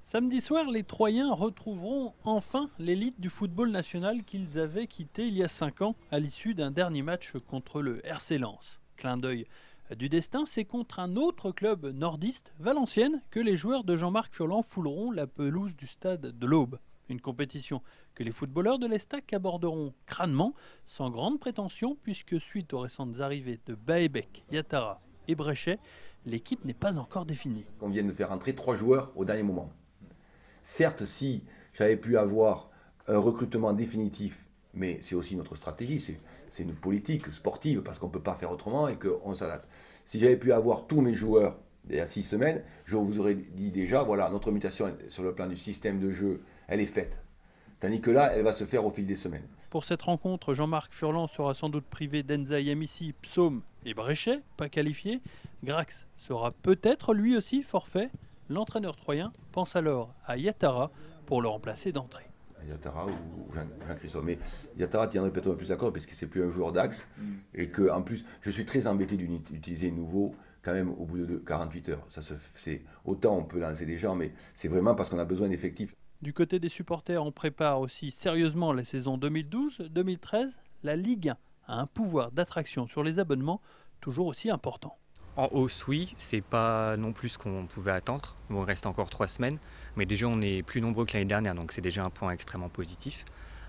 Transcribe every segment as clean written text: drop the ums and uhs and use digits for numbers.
Samedi soir, les Troyens retrouveront enfin l'élite du football national qu'ils avaient quitté il y a 5 ans à l'issue d'un dernier match contre le RC Lens. Clin d'œil du destin, c'est contre un autre club nordiste, Valenciennes, que les joueurs de Jean-Marc Furlan fouleront la pelouse du stade de l'Aube. Une compétition que les footballeurs de l'Estac aborderont crânement, sans grande prétention, puisque suite aux récentes arrivées de Baebek, Yatara et Bréchet, l'équipe n'est pas encore définie. On vient de faire entrer 3 joueurs au dernier moment. Certes, si j'avais pu avoir un recrutement définitif, mais c'est aussi notre stratégie, c'est une politique sportive parce qu'on ne peut pas faire autrement et qu'on s'adapte. Si j'avais pu avoir tous mes joueurs il y a 6 semaines, je vous aurais dit déjà, voilà, notre mutation sur le plan du système de jeu, elle est faite. Tandis que là, elle va se faire au fil des semaines. Pour cette rencontre, Jean-Marc Furlan sera sans doute privé d'Enza Yamissi, Psaume et Bréchet, pas qualifiés. Grax sera peut-être lui aussi forfait. L'entraîneur troyen pense alors à Yatara pour le remplacer d'entrée. Yatara ou Jean-Christophe. Mais Yatara tiendrait peut-être plus d'accord parce que c'est plus un joueur d'axe et que en plus, je suis très embêté d'utiliser nouveau quand même au bout de 48 heures. Autant on peut lancer des gens, mais c'est vraiment parce qu'on a besoin d'effectifs. Du côté des supporters, on prépare aussi sérieusement la saison 2012-2013. La Ligue 1 a un pouvoir d'attraction sur les abonnements toujours aussi important. En hausse, oui, c'est pas non plus ce qu'on pouvait attendre. Bon, il reste encore 3 semaines, mais déjà on est plus nombreux que l'année dernière, donc c'est déjà un point extrêmement positif.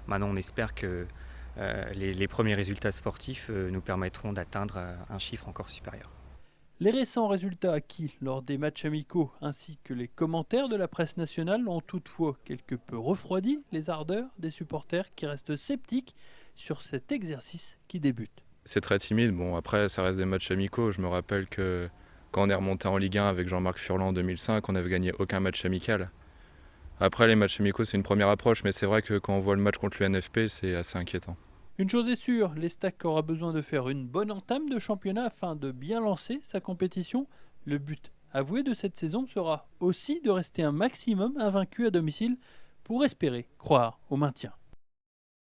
Maintenant, on espère que les premiers résultats sportifs nous permettront d'atteindre un chiffre encore supérieur. Les récents résultats acquis lors des matchs amicaux ainsi que les commentaires de la presse nationale ont toutefois quelque peu refroidi les ardeurs des supporters qui restent sceptiques sur cet exercice qui débute. C'est très timide. Bon, après, ça reste des matchs amicaux. Je me rappelle que quand on est remonté en Ligue 1 avec Jean-Marc Furlan en 2005, on n'avait gagné aucun match amical. Après, les matchs amicaux, c'est une première approche, mais c'est vrai que quand on voit le match contre l'UNFP, c'est assez inquiétant. Une chose est sûre, l'Estac aura besoin de faire une bonne entame de championnat afin de bien lancer sa compétition. Le but avoué de cette saison sera aussi de rester un maximum invaincu à domicile pour espérer croire au maintien.